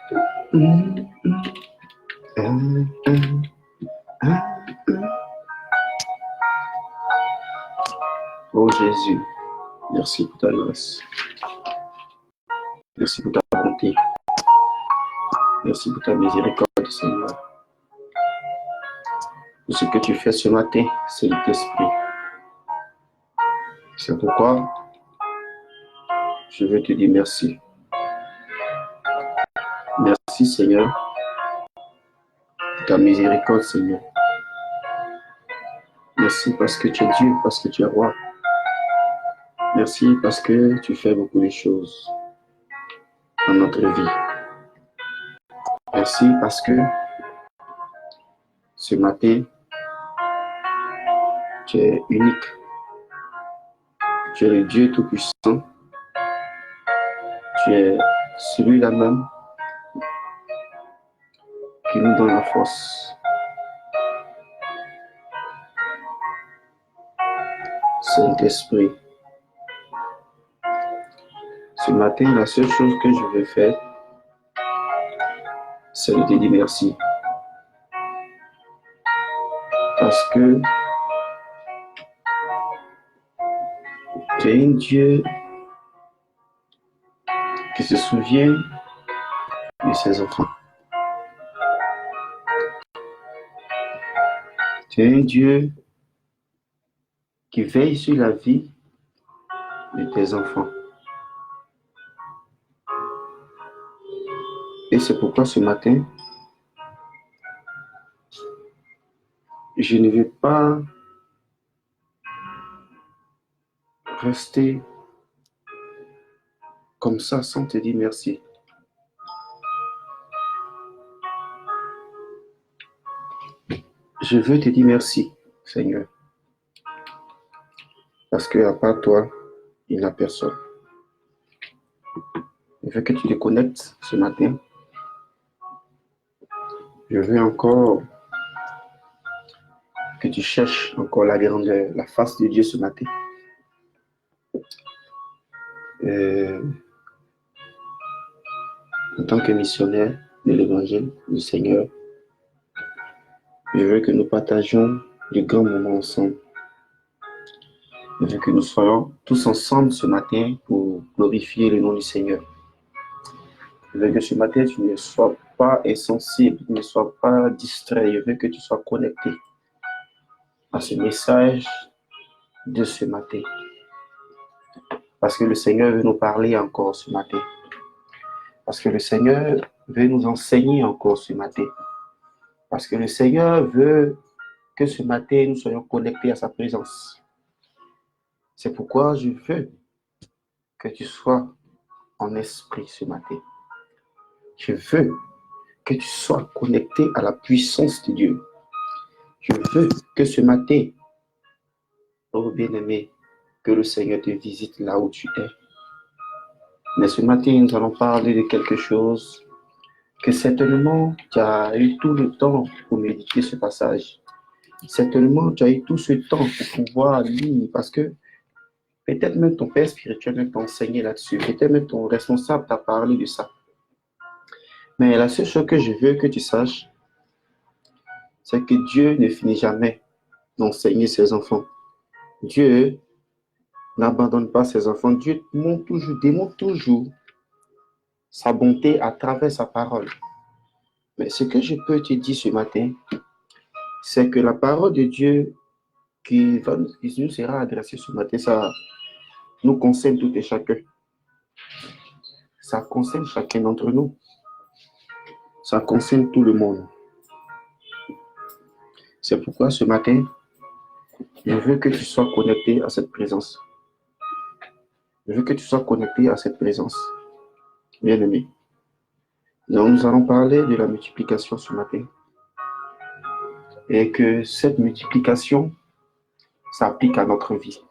Oh Jésus, merci pour ta grâce. Merci pour ta bonté. Merci pour ta miséricorde, Seigneur. Pour ce que tu fais ce matin, Saint-Esprit. C'est pourquoi je veux te dire merci. Merci, Seigneur, pour ta miséricorde, Seigneur. Merci parce que tu es Dieu, parce que tu es roi. Merci parce que tu fais beaucoup de choses dans notre vie. Merci parce que ce matin, tu es unique. Tu es le Dieu Tout-Puissant. Tu es celui-là même qui nous donne la force. Saint-Esprit, ce matin, la seule chose que je veux faire, c'est de te dire merci. Parce que tu es un Dieu qui se souvient de ses enfants. Tu es un Dieu qui veille sur la vie de tes enfants. Et c'est pourquoi ce matin, je ne vais pas rester comme ça sans te dire merci. Je veux te dire merci, Seigneur. Parce que à part toi, il n'y a personne. Je veux que tu te connectes ce matin. Je veux encore que tu cherches encore la grandeur, la face de Dieu ce matin. En tant que missionnaire de l'Évangile du Seigneur, je veux que nous partagions de grands moments ensemble. Je veux que nous soyons tous ensemble ce matin pour glorifier le nom du Seigneur. Je veux que ce matin, tu ne sois pas insensible, tu ne sois pas distrait. Je veux que tu sois connecté à ce message de ce matin. Parce que le Seigneur veut nous parler encore ce matin. Parce que le Seigneur veut nous enseigner encore ce matin. Parce que le Seigneur veut que ce matin, nous soyons connectés à sa présence. C'est pourquoi je veux que tu sois en esprit ce matin. Je veux que tu sois connecté à la puissance de Dieu. Je veux que ce matin, oh bien-aimé, que le Seigneur te visite là où tu es. Mais ce matin, nous allons parler de quelque chose que certainement tu as eu tout le temps pour méditer ce passage. Certainement, tu as eu tout ce temps pour pouvoir lire parce que peut-être même ton père spirituel t'a enseigné là-dessus. Peut-être même ton responsable t'a parlé de ça. Mais la seule chose que je veux que tu saches, c'est que Dieu ne finit jamais d'enseigner ses enfants. Dieu n'abandonne pas ses enfants. Dieu démontre toujours sa bonté à travers sa parole. Mais ce que je peux te dire ce matin, c'est que la parole de Dieu qui nous sera adressée ce matin, ça nous concerne tout et chacun. Ça concerne chacun d'entre nous. Ça concerne tout le monde. C'est pourquoi ce matin, je veux que tu sois connecté à cette présence. Je veux que tu sois connecté à cette présence. Bien-aimé. Donc, nous allons parler de la multiplication ce matin. Et que cette multiplication s'applique à notre vie.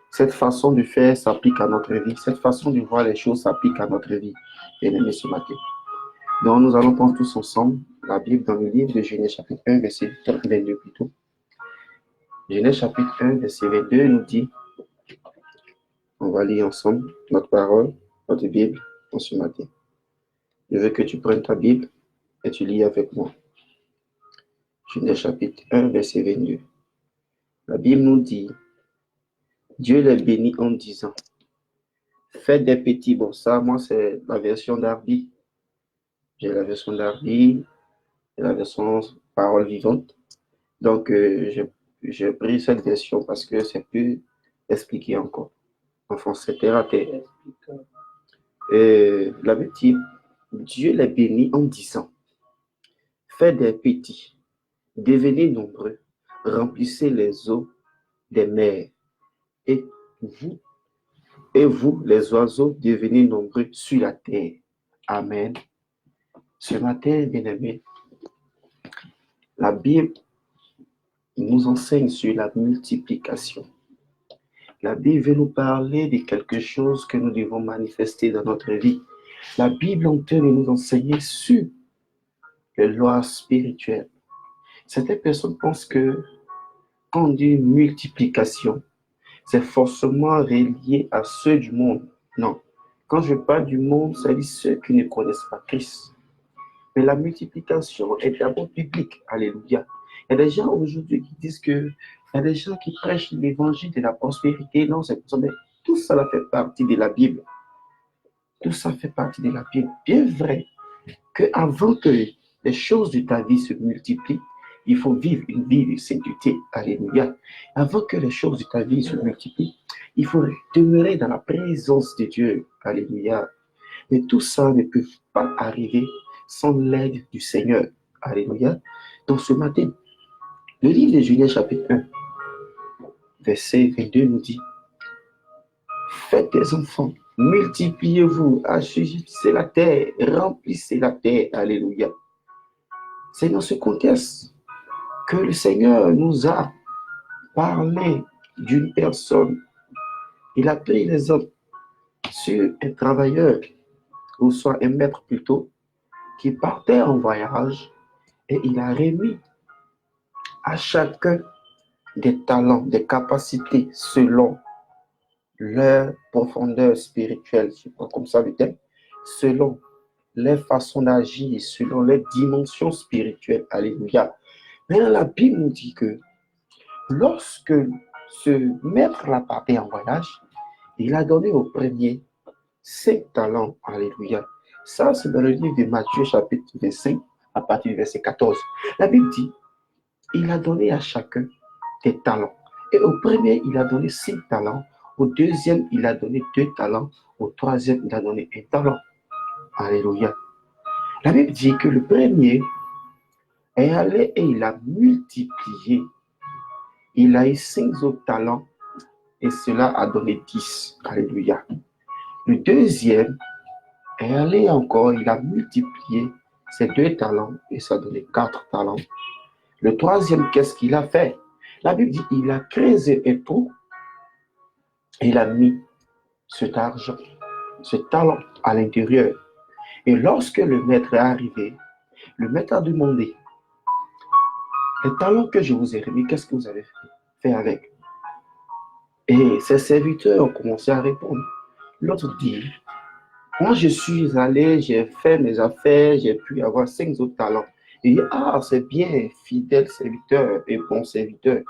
Cette façon de faire s'applique à notre vie. Cette façon de voir les choses s'applique à notre vie. Bien-aimé ce matin. Donc, nous allons prendre tous ensemble la Bible dans le livre de Genèse chapitre 1, verset 22 plutôt. Genèse chapitre 1, verset 22 nous dit, on va lire ensemble notre parole, notre Bible, en ce matin. Je veux que tu prennes ta Bible et tu lis avec moi. Genèse chapitre 1, verset 22. La Bible nous dit, Dieu les bénit en disant, faites des petits. Bon, ça, moi, c'est la version d'Arby. J'ai la version d'Arby, la version parole vivante. Donc, j'ai pris cette version parce que c'est plus expliqué encore. En français, terre à terre. La Bible dit, Dieu les bénit en disant, faites des petits, devenez nombreux, remplissez les eaux des mers, et vous, les oiseaux, devenez nombreux sur la terre. Amen. Ce matin, bien-aimés, la Bible nous enseigne sur la multiplication. La Bible veut nous parler de quelque chose que nous devons manifester dans notre vie. La Bible en train de nous enseigner sur les lois spirituelles. Certaines personnes pensent que quand on dit multiplication, c'est forcément relié à ceux du monde. Non. Quand je parle du monde, ça dit ceux qui ne connaissent pas Christ. Mais la multiplication est d'abord biblique. Alléluia. Il y a des gens aujourd'hui qui disent que il y a des gens qui prêchent l'évangile de la prospérité. Non, c'est pas ça. Mais tout ça fait partie de la Bible. Tout ça fait partie de la Bible. Bien vrai qu'avant que les choses de ta vie se multiplient, il faut vivre une vie de sainteté. Alléluia. Avant que les choses de ta vie se multiplient, il faut demeurer dans la présence de Dieu. Alléluia. Mais tout ça ne peut pas arriver sans l'aide du Seigneur. Alléluia. Donc ce matin, le livre de Genèse chapitre 1, verset 22 nous dit, faites des enfants, multipliez-vous, assujettissez la terre, remplissez la terre. Alléluia. C'est dans ce contexte que le Seigneur nous a parlé d'une personne. Il a pris l'exemple sur un travailleur, ou soit un maître plutôt, qui partait en voyage et il a remis à chacun des talents, des capacités selon leur profondeur spirituelle, je prends comme ça le thème, selon les façons d'agir, selon les dimensions spirituelles. Alléluia. Maintenant, la Bible nous dit que lorsque ce maître-là partait en voyage, il a donné au premier 5 talents. Alléluia. Ça, c'est dans le livre de Matthieu, chapitre 25, à partir du verset 14. La Bible dit, il a donné à chacun des talents. Et au premier, il a donné 5 talents. Au deuxième, il a donné 2 talents. Au troisième, il a donné 1 talent. Alléluia. La Bible dit que le premier est allé et il a multiplié. Il a eu 5 autres talents et cela a donné 10. Alléluia. Le deuxième est allé encore, il a multiplié ses 2 talents et ça a donné 4 talents. Le troisième, qu'est-ce qu'il a fait? La Bible dit, il a creusé un trou et il a mis cet argent, ce talent à l'intérieur. Et lorsque le maître est arrivé, le maître a demandé, les talents que je vous ai remis, qu'est-ce que vous avez fait avec? Et ses serviteurs ont commencé à répondre. L'autre dit, moi je suis allé, j'ai fait mes affaires, j'ai pu avoir 5 autres talents. Il dit, ah, c'est bien, fidèle serviteur et bon serviteur.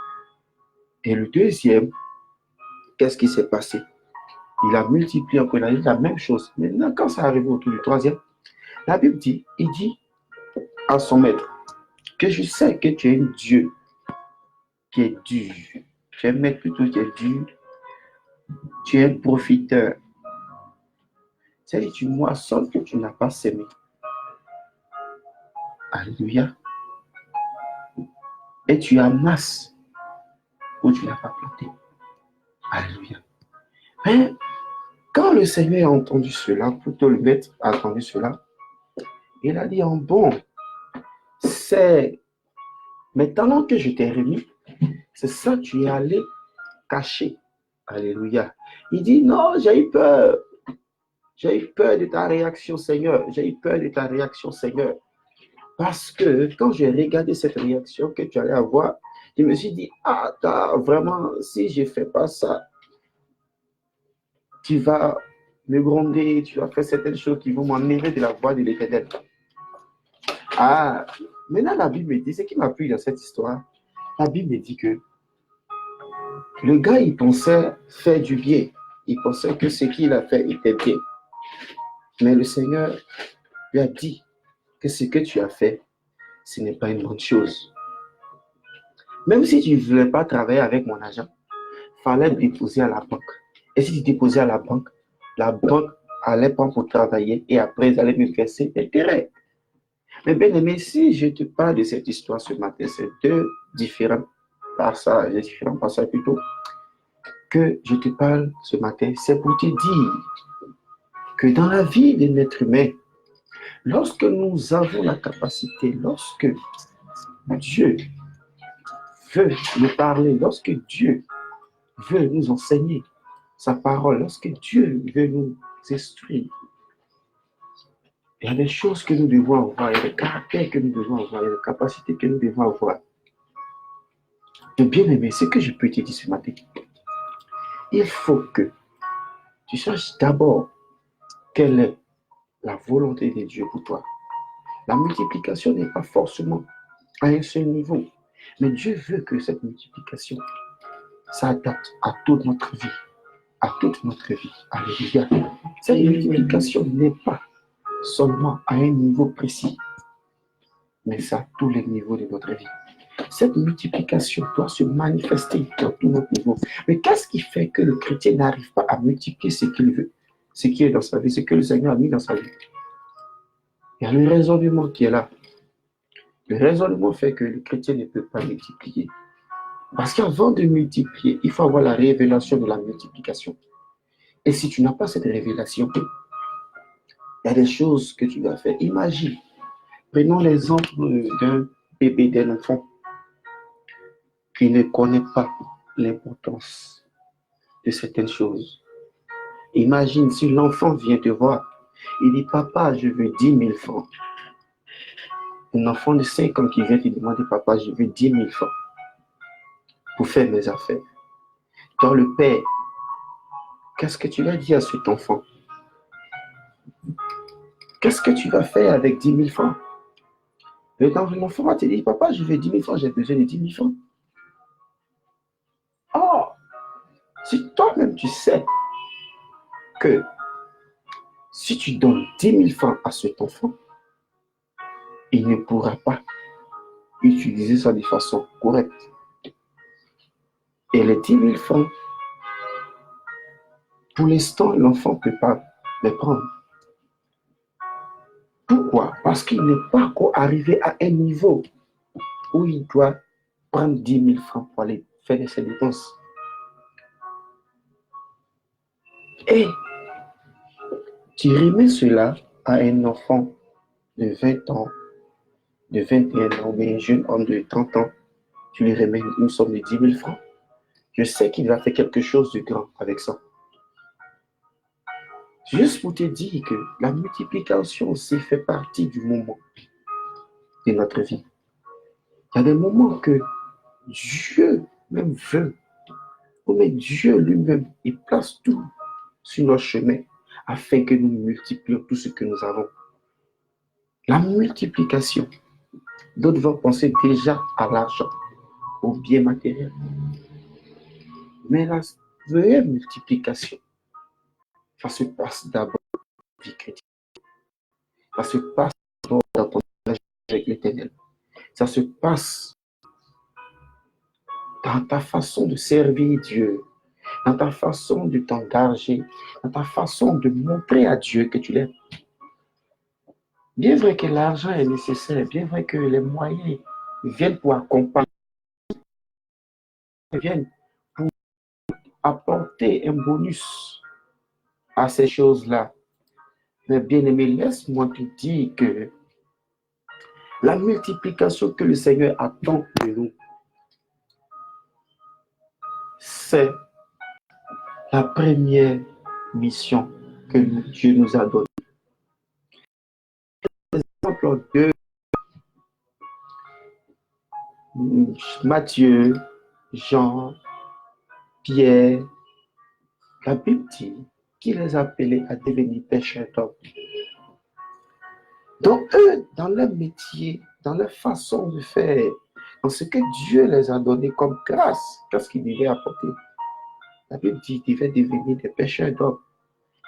Et le deuxième, qu'est-ce qui s'est passé? Il a multiplié encore, il a dit la même chose. Maintenant, quand ça arrive autour du troisième, la Bible dit, il dit à son maître, que je sais que tu es un Dieu qui est dur. Tu es un maître plutôt qui est dur. Tu es un profiteur. C'est-à-dire, tu moissonnes que tu n'as pas semé. Alléluia. Et tu amasses où tu n'as pas planté. Alléluia. Mais quand le Seigneur a entendu cela, plutôt le maître a entendu cela, il a dit, en bon, c'est mes talents que je t'ai remis, c'est ça que tu es allé cacher. Alléluia. Il dit, non, j'ai eu peur. J'ai eu peur de ta réaction, Seigneur. J'ai eu peur de ta réaction, Seigneur. Parce que quand j'ai regardé cette réaction que tu allais avoir, je me suis dit, ah, vraiment, si je ne fais pas ça, tu vas me gronder, tu as fait certaines choses qui vont m'enlever de la voie de l'Éternel. Ah, maintenant la Bible me dit, ce qui m'a plu dans cette histoire, la Bible me dit que le gars, il pensait faire du bien. Il pensait que ce qu'il a fait était bien. Mais le Seigneur lui a dit que ce que tu as fait, ce n'est pas une bonne chose. Même si tu ne voulais pas travailler avec mon argent, il fallait déposer à la banque. Et si tu déposais à la banque allait prendre pour travailler et après, ils allaient me verser l'intérêt. Mais bien aimé, si je te parle de cette histoire ce matin, c'est deux différents passages plutôt, que je te parle ce matin, c'est pour te dire que dans la vie d'un être humain, lorsque nous avons la capacité, lorsque Dieu veut nous parler, lorsque Dieu veut nous enseigner sa parole, lorsque Dieu veut nous instruire, il y a des choses que nous devons avoir, il y a des caractères que nous devons avoir, il y a des capacités que nous devons avoir. De bien aimer, ce que je peux te dire ce matin, il faut que tu saches d'abord quelle est la volonté de Dieu pour toi. La multiplication n'est pas forcément à un seul niveau, mais Dieu veut que cette multiplication s'adapte à toute notre vie, à toute notre vie. Alléluia. Cette multiplication n'est pas seulement à un niveau précis, mais c'est à tous les niveaux de notre vie. Cette multiplication doit se manifester dans tous nos niveaux. Mais qu'est-ce qui fait que le chrétien n'arrive pas à multiplier ce qu'il veut, ce qui est dans sa vie, ce que le Seigneur a mis dans sa vie? Il y a le raisonnement qui est là. Le raisonnement fait que le chrétien ne peut pas multiplier. Parce qu'avant de multiplier, il faut avoir la révélation de la multiplication. Et si tu n'as pas cette révélation, il y a des choses que tu dois faire. Imagine, prenons l'exemple d'un bébé, d'un enfant qui ne connaît pas l'importance de certaines choses. Imagine si l'enfant vient te voir, il dit, papa, je veux 10 000 francs. Un enfant de 5 ans qui vient te demander, papa, je veux 10 000 francs pour faire mes affaires. Toi, le père, qu'est-ce que tu vas dire à cet enfant? Qu'est-ce que tu vas faire avec 10 000 francs? L'enfant va te dire, papa, je veux 10 000 francs, j'ai besoin de 10 000 francs. Or, si toi-même tu sais que si tu donnes 10 000 francs à cet enfant, il ne pourra pas utiliser ça de façon correcte. Et les 10 000 francs, pour l'instant, l'enfant ne peut pas les prendre. Pourquoi? Parce qu'il n'est pas encore arrivé à un niveau où il doit prendre 10 000 francs pour aller faire ses dépenses. Et tu remets cela à un enfant de 20 ans, de 21 ans, ou bien un jeune homme de 30 ans, tu lui remets une somme de 10 000 francs. Je sais qu'il va faire quelque chose de grand avec ça. Juste pour te dire que la multiplication aussi fait partie du moment de notre vie. Il y a des moments que Dieu même veut, mais Dieu lui-même, il place tout sur notre chemin afin que nous multiplions tout ce que nous avons. La multiplication, d'autres vont penser déjà à l'argent, au bien matériel. Mais la vraie multiplication, ça se passe d'abord dans la vie chrétienne. Ça se passe d'abord dans ton relation avec l'Éternel. Ça se passe dans ta façon de servir Dieu, dans ta façon de t'engager, dans ta façon de montrer à Dieu que tu l'aimes. Bien vrai que l'argent est nécessaire, bien vrai que les moyens viennent pour accompagner, viennent pour apporter un bonus à ces choses-là. Mais bien aimé, laisse-moi te dire que la multiplication que le Seigneur attend de nous, c'est la première mission que Dieu nous a donnée. Exemple de Matthieu, Jean, Pierre, la Bible dit qui les a appelés à devenir pécheurs d'hommes. Donc, eux, dans leur métier, dans leur façon de faire, dans ce que Dieu les a donné comme grâce, qu'est-ce qu'ils devaient apporter? La Bible dit qu'ils devaient devenir des pécheurs d'hommes.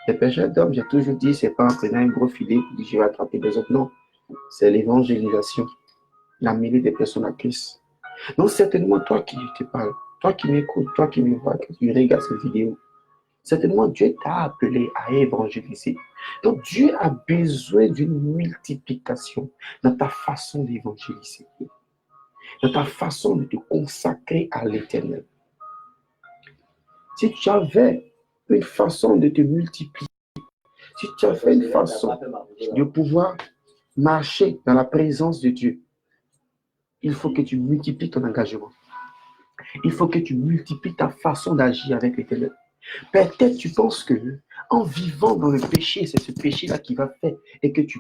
Les pécheurs d'hommes, j'ai toujours dit, c'est pas en prenant un gros filet pour dire je vais attraper des autres. Non, c'est l'évangélisation, l'amener des personnes à Christ. Donc, certainement, toi qui te parles, toi qui m'écoutes, toi qui me vois, que tu regardes cette vidéo, certainement, Dieu t'a appelé à évangéliser. Donc, Dieu a besoin d'une multiplication dans ta façon d'évangéliser, dans ta façon de te consacrer à l'Éternel. Si tu avais une façon de te multiplier, si tu avais une façon de pouvoir marcher dans la présence de Dieu, il faut que tu multiplies ton engagement. Il faut que tu multiplies ta façon d'agir avec l'Éternel. Peut-être tu penses que en vivant dans le péché, c'est ce péché-là qui va faire et que tu...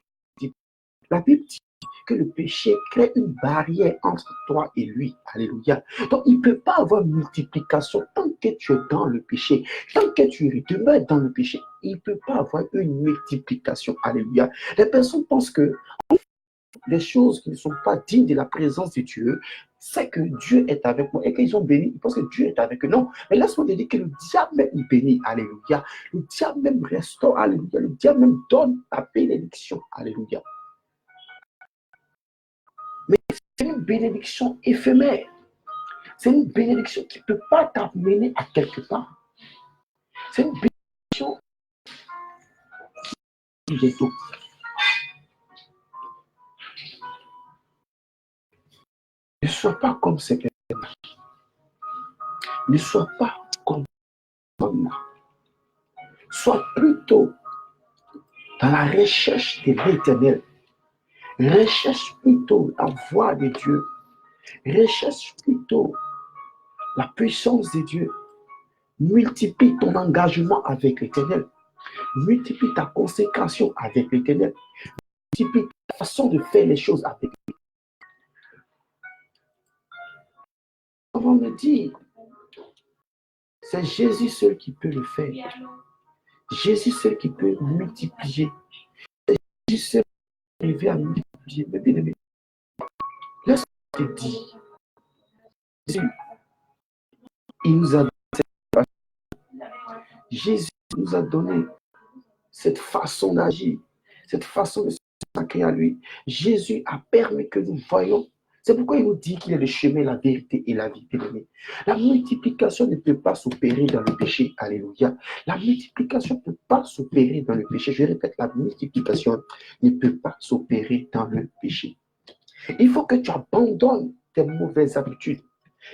La Bible dit que le péché crée une barrière entre toi et lui. Alléluia. Donc, il ne peut pas avoir multiplication tant que tu es dans le péché. Tant que tu demeures dans le péché, il ne peut pas avoir une multiplication. Alléluia. Les personnes pensent que les choses qui ne sont pas dignes de la présence de Dieu, c'est que Dieu est avec moi et qu'ils ont béni, ils pensent que Dieu est avec eux. Non, mais laisse-moi te dire que le diable même il bénit, alléluia. Le diable même restaure, alléluia. Le diable même donne la bénédiction, alléluia. Mais c'est une bénédiction éphémère. C'est une bénédiction qui ne peut pas t'amener à quelque part. C'est une bénédiction qui bientôt. Ne sois pas comme ces personnes. Ne sois pas comme moi. Sois plutôt dans la recherche de l'Éternel. Recherche plutôt la voix de Dieu. Recherche plutôt la puissance de Dieu. Multiplie ton engagement avec l'Éternel. Multiplie ta consécration avec l'Éternel. Multiplie ta façon de faire les choses avec l'Éternel. On va me dire, c'est Jésus seul qui peut le faire. Jésus seul qui peut multiplier. C'est Jésus seul qui peut arriver à multiplier. Mais bien aimé, laisse-moi te dire, Jésus, il nous a donné Jésus nous a donné cette façon d'agir, cette façon de se consacrer à lui. Jésus a permis que nous voyions. C'est pourquoi il nous dit qu'il est le chemin, la vérité et la vie. La multiplication ne peut pas s'opérer dans le péché. Alléluia. La multiplication ne peut pas s'opérer dans le péché. Je répète, la multiplication ne peut pas s'opérer dans le péché. Il faut que tu abandonnes tes mauvaises habitudes.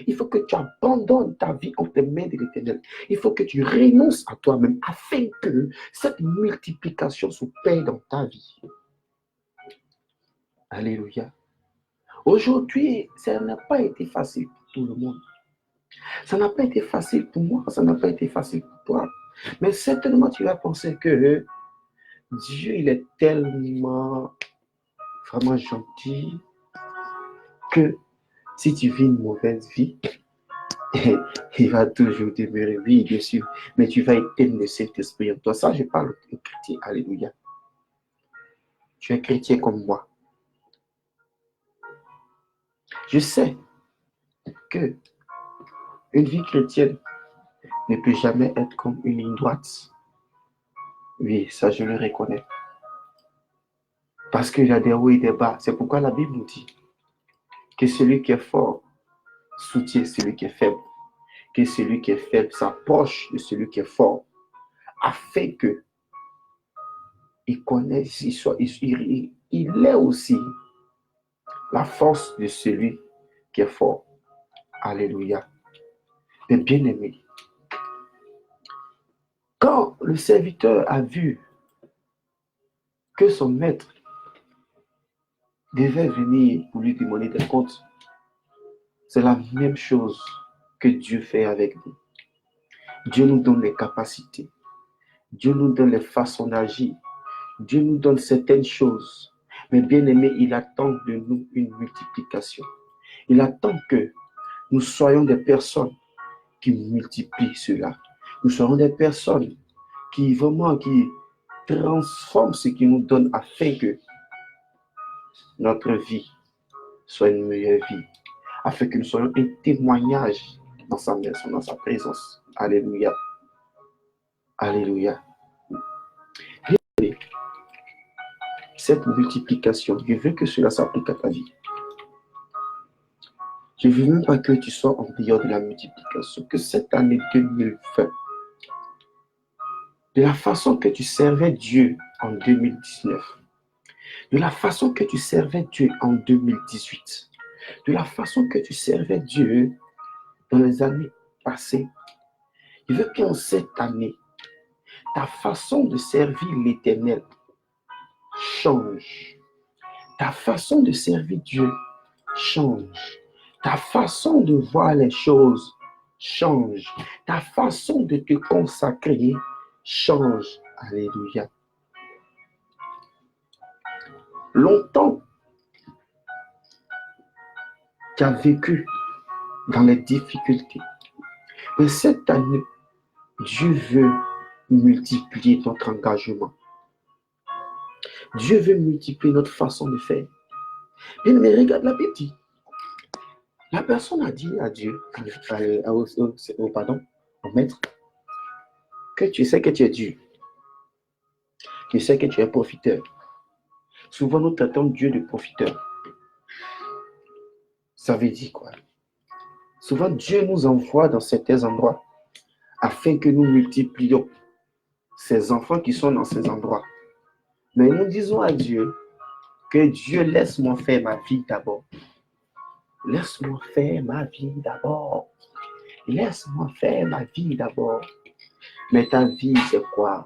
Il faut que tu abandonnes ta vie entre les mains de l'Éternel. Il faut que tu renonces à toi-même afin que cette multiplication s'opère dans ta vie. Alléluia. Aujourd'hui, ça n'a pas été facile pour tout le monde. Ça n'a pas été facile pour moi, ça n'a pas été facile pour toi. Mais certainement, tu vas penser que Dieu, il est tellement vraiment gentil que si tu vis une mauvaise vie, il va toujours demeurer, oui, bien sûr, mais tu vas éteindre le Saint-Esprit en toi. Ça, je parle aux chrétiens, alléluia. Tu es chrétien comme moi. Je sais que une vie chrétienne ne peut jamais être comme une ligne droite. Oui, ça, je le reconnais. Parce qu'il y a des hauts et des bas. C'est pourquoi la Bible nous dit que celui qui est fort soutient celui qui est faible. Que celui qui est faible s'approche de celui qui est fort. Afin que il connaisse, il est aussi la force de celui qui est fort. Alléluia. Mais bien aimé, quand le serviteur a vu que son maître devait venir pour lui demander des comptes, c'est la même chose que Dieu fait avec nous. Dieu nous donne les capacités. Dieu nous donne les façons d'agir. Dieu nous donne certaines choses. Mais bien aimé, il attend de nous une multiplication. Il attend que nous soyons des personnes qui multiplient cela. Nous serons des personnes qui transforme ce qu'il nous donne afin que notre vie soit une meilleure vie, afin que nous soyons un témoignage dans sa maison, dans sa présence. Alléluia. Alléluia. Cette multiplication, je veux que cela s'applique à ta vie. Je ne veux même pas que tu sois en dehors de la multiplication, que cette année 2020, de la façon que tu servais Dieu en 2019, de la façon que tu servais Dieu en 2018, de la façon que tu servais Dieu dans les années passées, je veux qu'en cette année, ta façon de servir l'Éternel change. Ta façon de servir Dieu change. Ta façon de voir les choses change. Ta façon de te consacrer change. Alléluia. Longtemps, tu as vécu dans les difficultés. Mais cette année, Dieu veut multiplier notre engagement. Dieu veut multiplier notre façon de faire. Mais regarde la Bible dit. La personne a dit à Dieu, au maître, que tu sais que tu es dur. Tu sais que tu es profiteur. Souvent, nous traitons Dieu de profiteur. Ça veut dire quoi? Souvent, Dieu nous envoie dans certains endroits afin que nous multiplions ces enfants qui sont dans ces endroits. Mais nous disons à Dieu que Dieu, laisse-moi faire ma vie d'abord. Laisse-moi faire ma vie d'abord. Laisse-moi faire ma vie d'abord. Mais ta vie, c'est quoi?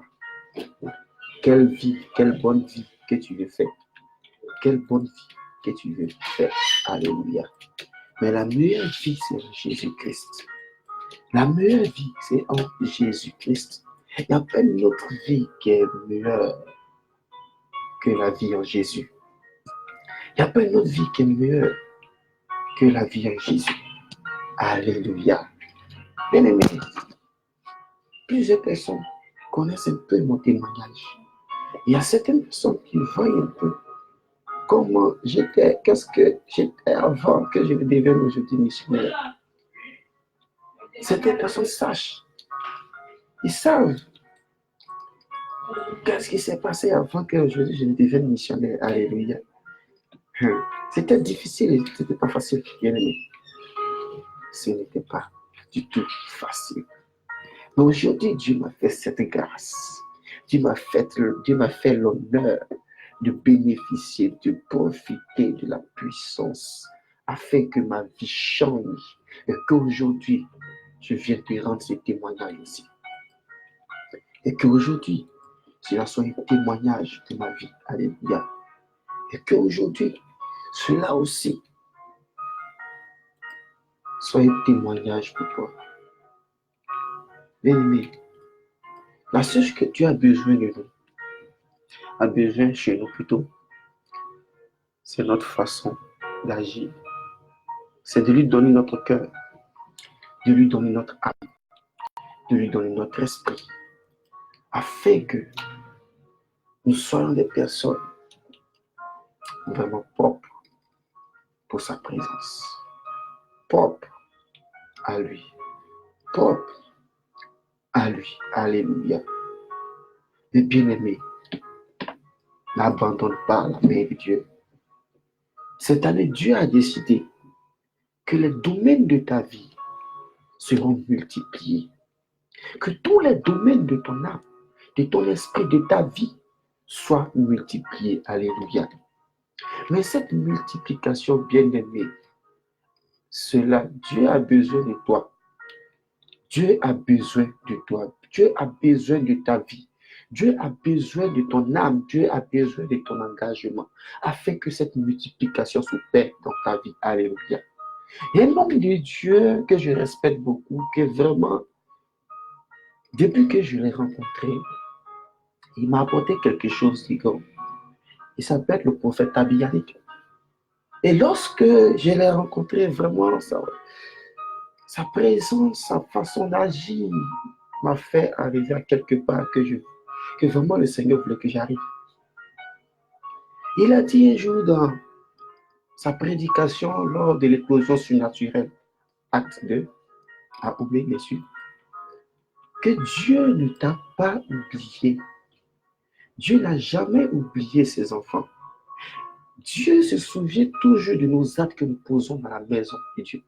Quelle vie, quelle bonne vie que tu veux faire? Quelle bonne vie que tu veux faire? Alléluia. Mais la meilleure vie, c'est en Jésus-Christ. La meilleure vie, c'est en Jésus-Christ. Il n'y a pas une autre vie qui est meilleure que la vie en Jésus. Il n'y a pas une autre vie qui est meilleure que la vie en Jésus. Alléluia. Bien aimé, plusieurs personnes connaissent un peu mon témoignage. Il y a certaines personnes qui voient un peu comment j'étais, qu'est-ce que j'étais avant que je devienne aujourd'hui missionnaire. Certaines personnes sachent, ils savent qu'est-ce qui s'est passé avant que aujourd'hui je ne devienne missionnaire. Alléluia. C'était difficile, c'était pas facile, bien aimé. Ce n'était pas du tout facile. Mais aujourd'hui, Dieu m'a fait cette grâce. Dieu m'a fait l'honneur de bénéficier, de profiter de la puissance afin que ma vie change et qu'aujourd'hui, je viens te rendre ce témoignage ici. Et qu'aujourd'hui, cela soit un témoignage de ma vie. Alléluia. Et qu'aujourd'hui, cela aussi soit un témoignage pour toi. Bien-aimé, la seule chose que Dieu a besoin de nous, a besoin chez nous plutôt, c'est notre façon d'agir. C'est de lui donner notre cœur, de lui donner notre âme, de lui donner notre esprit, afin que nous soyons des personnes vraiment propres pour sa présence, propres à lui, propres à lui. Alléluia. Et bien-aimé, n'abandonne pas la main de Dieu. Cette année, Dieu a décidé que les domaines de ta vie seront multipliés. Que tous les domaines de ton âme, de ton esprit, de ta vie soient multipliés. Alléluia. Mais cette multiplication, bien-aimée, Dieu a besoin de toi. Dieu a besoin de toi. Dieu a besoin de ta vie. Dieu a besoin de ton âme. Dieu a besoin de ton engagement afin que cette multiplication s'opère dans ta vie. Alléluia. Il y a un homme de Dieu que je respecte beaucoup, que vraiment, depuis que je l'ai rencontré, il m'a apporté quelque chose, les gars. Il s'appelle le prophète Abiyarik. Et lorsque je l'ai rencontré, vraiment, sa présence, sa façon d'agir m'a fait arriver à quelque part que vraiment le Seigneur voulait que j'arrive. Il a dit un jour dans sa prédication lors de l'éclosion surnaturelle, acte 2, à Oubé, bien sûr, que Dieu ne t'a pas oublié. Dieu n'a jamais oublié ses enfants. Dieu se souvient toujours de nos actes que nous posons dans la maison de Dieu.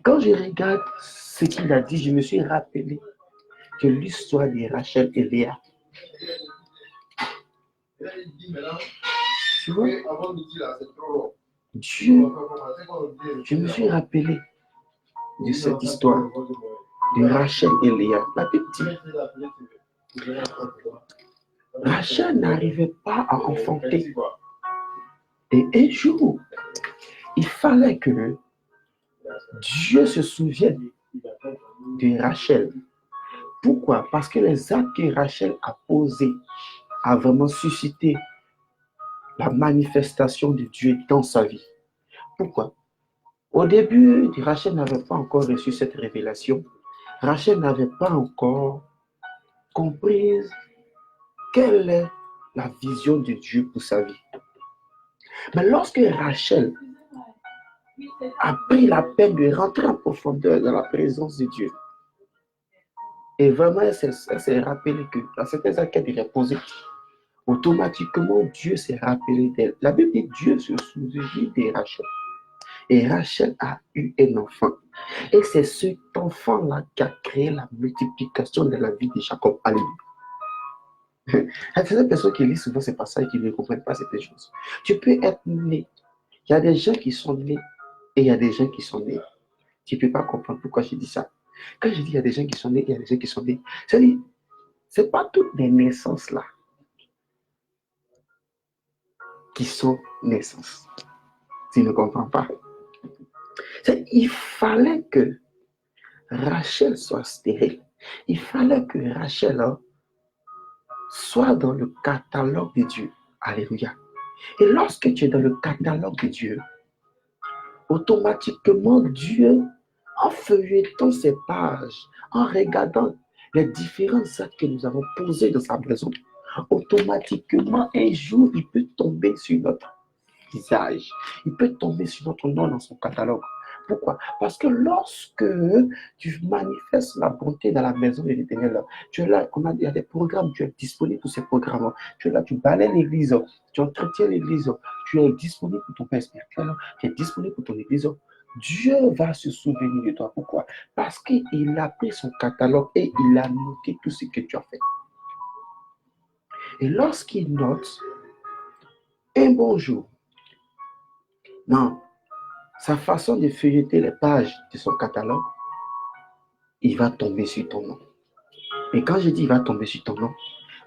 Quand je regarde ce qu'il a dit, je me suis rappelé que l'histoire de Rachel et Léa. Tu vois, Dieu, je me suis rappelé de cette histoire de Rachel et Léa. La Bible dit, Rachel n'arrivait pas à enfanter. Et un jour, il fallait que Dieu se souvienne de Rachel. Pourquoi? Parce que les actes que Rachel a posés a vraiment suscité la manifestation de Dieu dans sa vie. Pourquoi? Au début, Rachel n'avait pas encore reçu cette révélation. Rachel n'avait pas encore compris quelle est la vision de Dieu pour sa vie. Mais lorsque Rachel a pris la peine de rentrer en profondeur dans la présence de Dieu, et vraiment elle s'est rappelé que dans certains actes qu'elle devait poser, automatiquement Dieu s'est rappelé d'elle. La Bible dit Dieu se souvient de Rachel. Et Rachel a eu un enfant. Et c'est cet enfant-là qui a créé la multiplication de la vie de Jacob. Alléluia. Il y a des personnes qui lisent souvent ces passages et qui ne comprennent pas cette chose. Tu peux être né. Il y a des gens qui sont nés et il y a des gens qui sont nés. Tu ne peux pas comprendre pourquoi je dis ça. Quand je dis il y a des gens qui sont nés et il y a des gens qui sont nés, c'est-à-dire, ce n'est pas toutes les naissances-là qui sont naissances. Tu ne comprends pas. Il fallait que Rachel soit stérile. Il fallait que Rachel soit dans le catalogue de Dieu. Alléluia. Et lorsque tu es dans le catalogue de Dieu, automatiquement Dieu, en feuilletant ses pages, en regardant les différents actes que nous avons posés dans sa maison, automatiquement un jour il peut tomber sur notre visage. Il peut tomber sur notre nom dans son catalogue. Pourquoi? Parce que lorsque tu manifestes la bonté dans la maison de l'Éternel, tu es là, il y a des programmes, tu es disponible pour ces programmes. Tu es là, tu balayes l'église, tu entretiens l'église, tu es disponible pour ton père spirituel, tu es disponible pour ton église. Dieu va se souvenir de toi. Pourquoi? Parce qu'il a pris son catalogue et il a noté tout ce que tu as fait. Et lorsqu'il note, un bon jour, non, sa façon de feuilleter les pages de son catalogue, il va tomber sur ton nom. Et quand je dis il va tomber sur ton nom,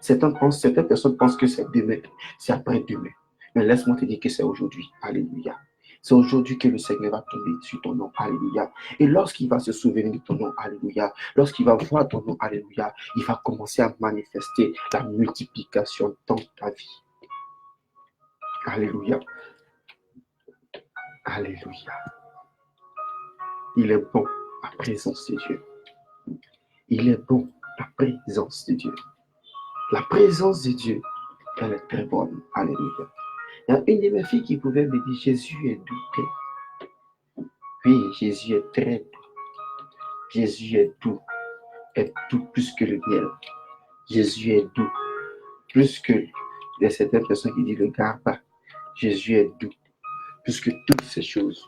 certaines personnes pensent que c'est demain, c'est après-demain. Mais laisse-moi te dire que c'est aujourd'hui. Alléluia. C'est aujourd'hui que le Seigneur va tomber sur ton nom. Alléluia. Et lorsqu'il va se souvenir de ton nom, alléluia, lorsqu'il va voir ton nom, alléluia, il va commencer à manifester la multiplication dans ta vie. Alléluia. Alléluia. Il est bon, la présence de Dieu. Il est bon, la présence de Dieu. La présence de Dieu, elle est très bonne. Alléluia. Il y a une de mes filles qui pouvait me dire, Jésus est doux. Oui, Jésus est très doux. Jésus est doux plus que le miel. Jésus est doux, plus que, il y a certaines personnes qui disent le garba. Jésus est doux, plus que toutes ces choses.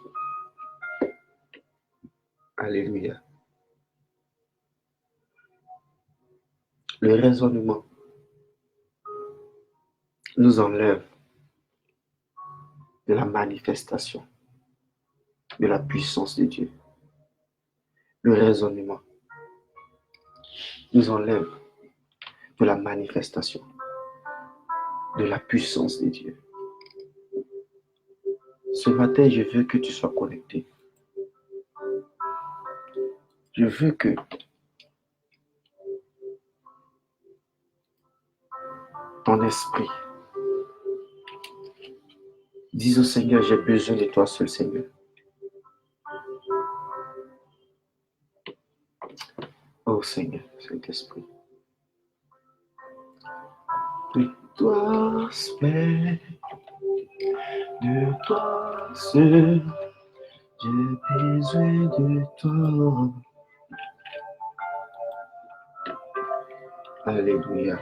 Alléluia. Le raisonnement nous enlève de la manifestation de la puissance de Dieu. Le raisonnement nous enlève de la manifestation de la puissance de Dieu. Ce matin, je veux que tu sois connecté. Je veux que ton esprit dise au Seigneur, j'ai besoin de toi seul, Seigneur. Oh Seigneur, Saint-Esprit. De toi seul, de toi seul, j'ai besoin de toi. Alléluia.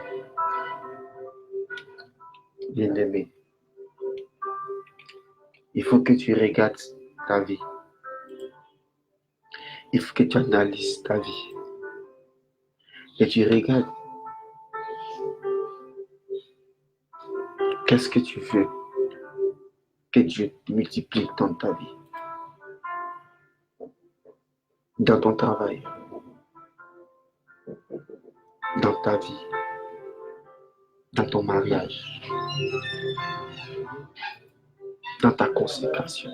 Bien-aimé, il faut que tu regardes ta vie. Il faut que tu analyses ta vie. Et tu regardes qu'est-ce que tu veux que Dieu multiplie dans ta vie, dans ton travail, dans ta vie, dans ton mariage, dans ta consécration.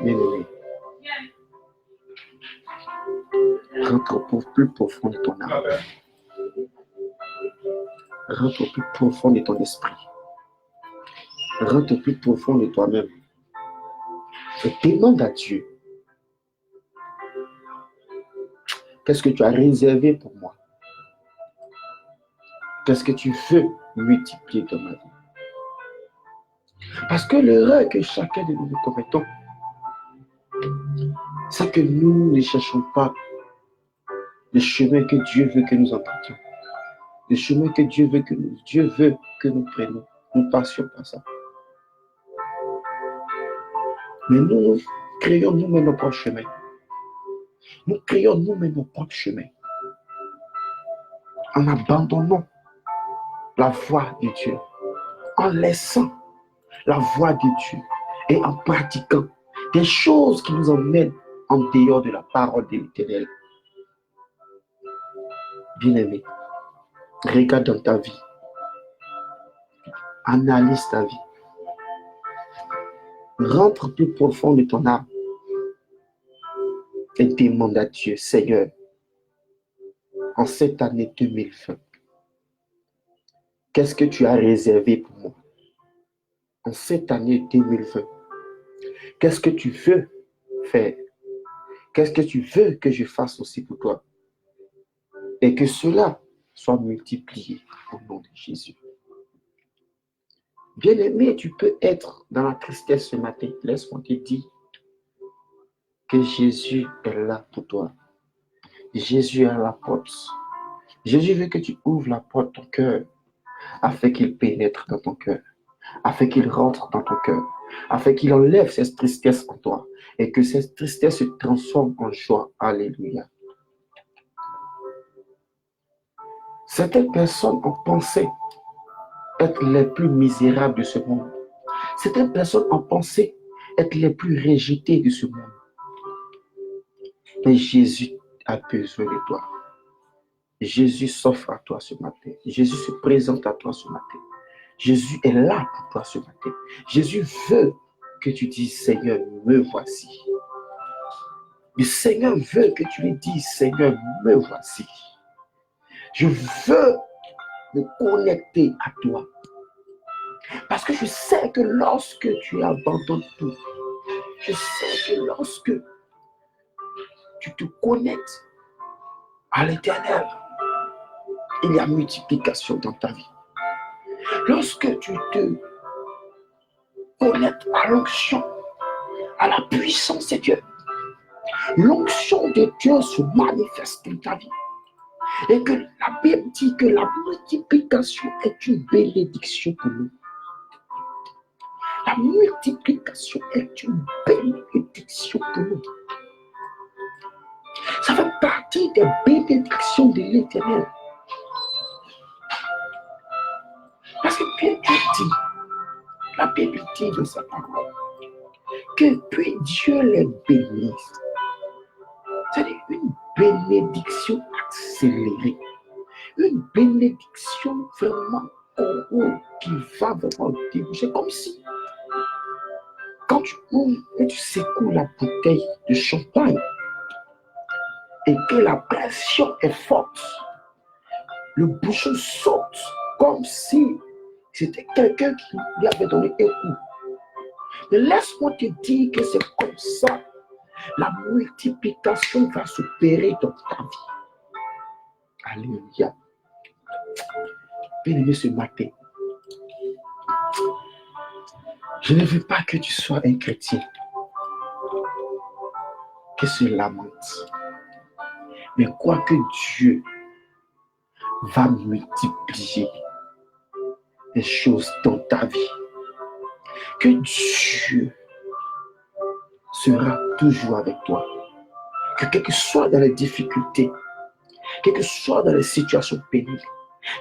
Bien-aimé, rentre au plus profond de ton âme. Rentre au plus profond de ton esprit. Rentre au plus profond de toi-même. Et demande à Dieu, qu'est-ce que tu as réservé pour moi? Qu'est-ce que tu veux multiplier dans ma vie? Parce que l'erreur que chacun de nous commettons, c'est que nous ne cherchons pas le chemin que Dieu veut que nous empruntions. Le chemin que Dieu veut que nous prenions. Nous ne passions pas ça. Mais nous créons nous-mêmes nos propres chemins. Nous créons nous-mêmes nos propres chemins. En abandonnant la voie de Dieu. En laissant la voie de Dieu. Et en pratiquant des choses qui nous emmènent en dehors de la parole de l'Éternel. Bien-aimé, regarde dans ta vie. Analyse ta vie. Rentre plus profond de ton âme. Et demande à Dieu, Seigneur, en cette année 2020, qu'est-ce que tu as réservé pour moi? En cette année 2020, qu'est-ce que tu veux faire? Qu'est-ce que tu veux que je fasse aussi pour toi? Et que cela soit multiplié au nom de Jésus. Bien-aimé, tu peux être dans la tristesse ce matin. Laisse-moi te dire que Jésus est là pour toi. Jésus est à la porte. Jésus veut que tu ouvres la porte de ton cœur afin qu'il pénètre dans ton cœur, afin qu'il rentre dans ton cœur, afin qu'il enlève cette tristesse en toi et que cette tristesse se transforme en joie. Alléluia. Certaines personnes ont pensé être les plus misérables de ce monde. Certaines personnes ont pensé être les plus rejetées de ce monde. Mais Jésus a besoin de toi. Jésus s'offre à toi ce matin. Jésus se présente à toi ce matin. Jésus est là pour toi ce matin. Jésus veut que tu dises, Seigneur, me voici. Le Seigneur veut que tu lui dises, Seigneur, me voici. Je veux me connecter à toi. Parce que je sais que lorsque tu abandonnes tout, je sais que lorsque tu te connectes à l'Éternel, il y a multiplication dans ta vie. Lorsque tu te connectes à l'onction, à la puissance de Dieu, l'onction de Dieu se manifeste dans ta vie. Et que la Bible dit que la multiplication est une bénédiction pour nous. La multiplication est une bénédiction pour nous. Ça fait partie des bénédictions de l'Éternel. Parce que Dieu dit, la Bible dit dans sa parole, que puis Dieu les bénisse. C'est-à-dire une bénédiction accélérée. Une bénédiction vraiment qui va vraiment déboucher. Comme si, quand tu ouvres et tu secoues la bouteille de champagne, et que la pression est forte, le bouchon saute comme si c'était quelqu'un qui lui avait donné un coup. Mais laisse-moi te dire que c'est comme ça. La multiplication va s'opérer dans ta vie. Alléluia. Bien-aimé, ce matin, je ne veux pas que tu sois un chrétien qui se lamente. Mais quoi que Dieu va multiplier les choses dans ta vie, que Dieu sera toujours avec toi. Que quel que soit dans les difficultés, quel que soit dans les situations pénibles,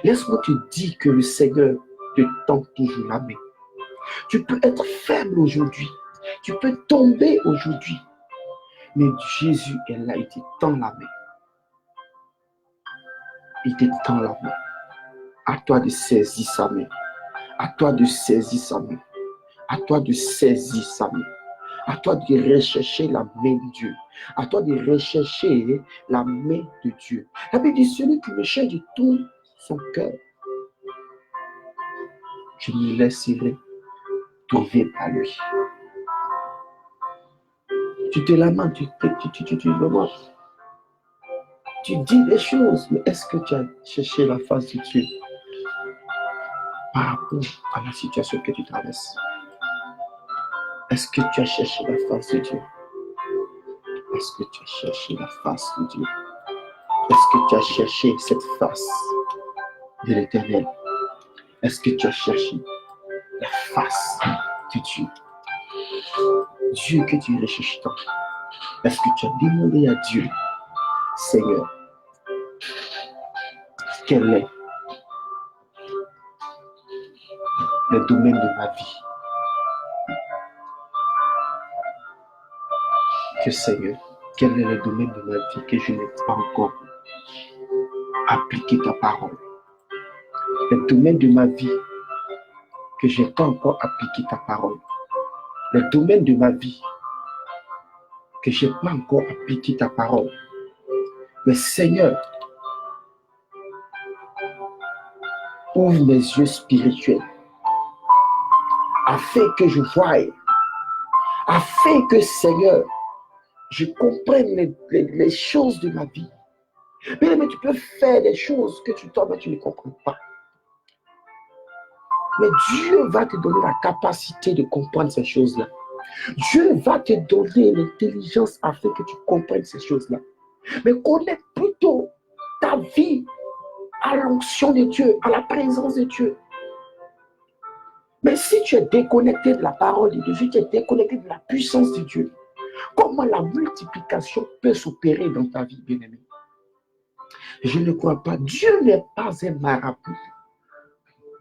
laisse-moi te dire que le Seigneur te tend toujours la main. Tu peux être faible aujourd'hui, tu peux tomber aujourd'hui, mais Jésus est là, il te tend la main. Il te tend la main. À toi de saisir sa main. À toi de saisir sa main. À toi de saisir sa main. À toi de rechercher la main de Dieu. À toi de rechercher la main de Dieu. La Bible dit, celui qui me cherche de tout son cœur, je me laisserai trouver par lui. Tu te lamentes, tu dis des choses, mais est-ce que tu as cherché la face de Dieu par rapport à la situation que tu traverses? Est-ce que tu as cherché la face de Dieu? Est-ce que tu as cherché la face de Dieu? Est-ce que tu as cherché cette face de l'Éternel? Est-ce que tu as cherché la face de Dieu? Dieu que tu recherches tant. Est-ce que tu as demandé à Dieu, Seigneur, quel est le domaine de ma vie que, Seigneur, quel est le domaine de ma vie que je n'ai pas encore appliqué ta parole? Le domaine de ma vie que je n'ai pas encore appliqué ta parole. Le domaine de ma vie que je n'ai pas encore appliqué ta parole. Mais Seigneur, ouvre mes yeux spirituels afin que je voie, afin que, Seigneur, je comprenne les choses de ma vie. Mais tu peux faire des choses que toi-même tu ne comprends pas. Mais Dieu va te donner la capacité de comprendre ces choses-là. Dieu va te donner l'intelligence afin que tu comprennes ces choses-là. Mais connais plutôt ta vie à l'onction de Dieu, à la présence de Dieu. Mais si tu es déconnecté de la parole de Dieu, si tu es déconnecté de la puissance de Dieu, comment la multiplication peut s'opérer dans ta vie, bien-aimé? Je ne crois pas. Dieu n'est pas un marabout.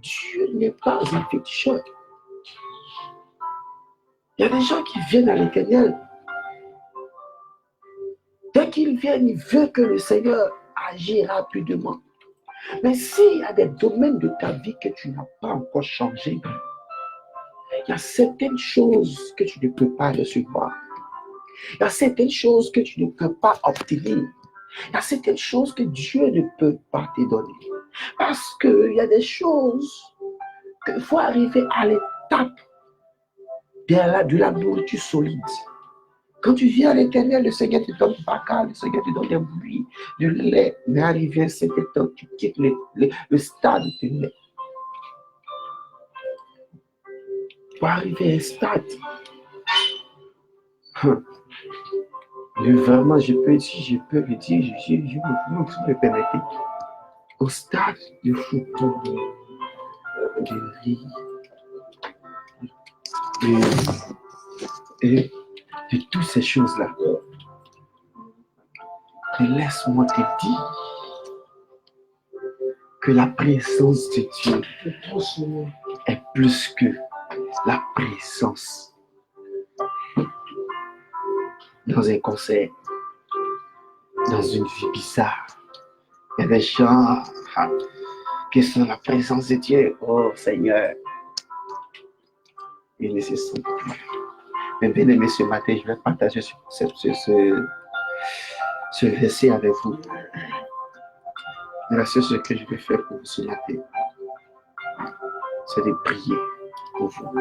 Dieu n'est pas un féticheur. Il y a des gens qui viennent à l'Éternel. Dès qu'ils viennent, ils veulent que le Seigneur agisse rapidement. Mais s'il y a des domaines de ta vie que tu n'as pas encore changé, il y a certaines choses que tu ne peux pas recevoir. Il y a certaines choses que tu ne peux pas obtenir. Il y a certaines choses que Dieu ne peut pas te donner. Parce qu'il y a des choses qu'il faut arriver à l'étape de la nourriture solide. Quand tu viens à l'Éternel, le Seigneur te donne baka, le Seigneur te donne des bouillies, de lait. Mais arrivé à un certain temps, tu quittes le stade de lait. Pour arriver à un stade, vraiment, je peux le dire, je me permettez, au stade de football, de riz, et de toutes ces choses-là. Laisse-moi te dire que la présence de Dieu est plus que la présence dans un concert, dans une vie bizarre. Il y a des gens qui sont la présence de Dieu. Oh Seigneur, ils ne se sentent plus. Mais bien aimé, ce matin, je vais partager ce verset avec vous. C'est ce que je vais faire pour vous ce matin. C'est de prier pour vous.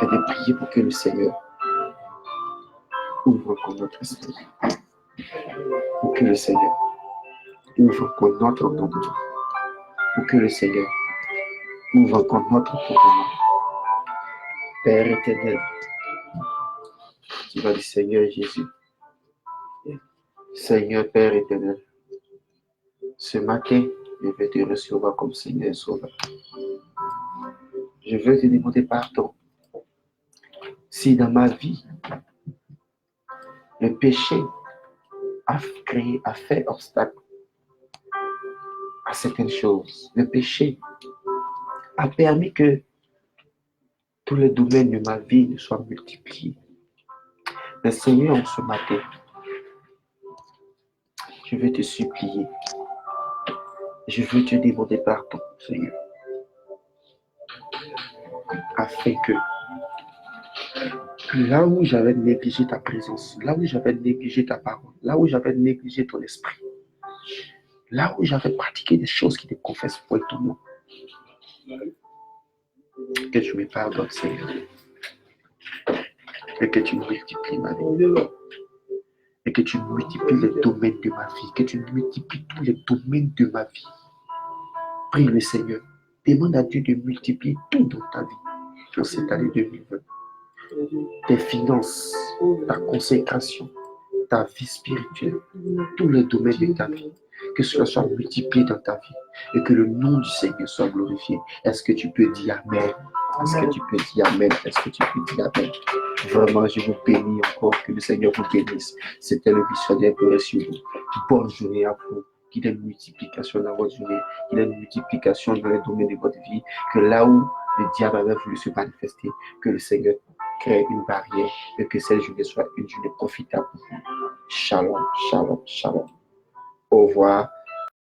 et de prier pour que le Seigneur ouvre encore notre esprit, pour que le Seigneur ouvre encore notre entendement, pour que le Seigneur ouvre encore notre entendement. Père éternel, tu vas dire Seigneur Jésus, Seigneur Père éternel, ce matin, je vais te recevoir comme Seigneur et Sauveur. Je veux te demander pardon. Si dans ma vie, le péché a fait obstacle à certaines choses, le péché a permis que tous les domaines de ma vie ne soient multipliés. Mais Seigneur, en ce matin, je veux te supplier. Je veux te demander pardon, Seigneur. Afin que là où j'avais négligé ta présence, là où j'avais négligé ta parole, là où j'avais négligé ton esprit, là où j'avais pratiqué des choses qui ne confessent point ton nom, que tu me pardonnes, Seigneur. Et que tu multiplies ma vie. Et que tu multiplies les domaines de ma vie. Que tu multiplies tous les domaines de ma vie. Prie le Seigneur. Demande à Dieu de multiplier tout dans ta vie. Dans cette année 2020. Tes finances, ta consécration, ta vie spirituelle, tous les domaines de ta vie. Que cela soit multiplié dans ta vie. Et que le nom du Seigneur soit glorifié. Est-ce que tu peux dire Amen? Est-ce que tu peux dire Amen? Est-ce que tu peux dire Amen? Vraiment, je vous bénis encore. Que le Seigneur vous bénisse. C'était le missionnaire pour sur vous. Bonne journée à vous. Qu'il y ait une multiplication dans votre journée. Qu'il y ait une multiplication dans les domaines de votre vie. Que là où le diable avait voulu se manifester, que le Seigneur crée une barrière et que cette journée soit une journée profitable pour vous. Shalom, shalom, shalom. Au revoir.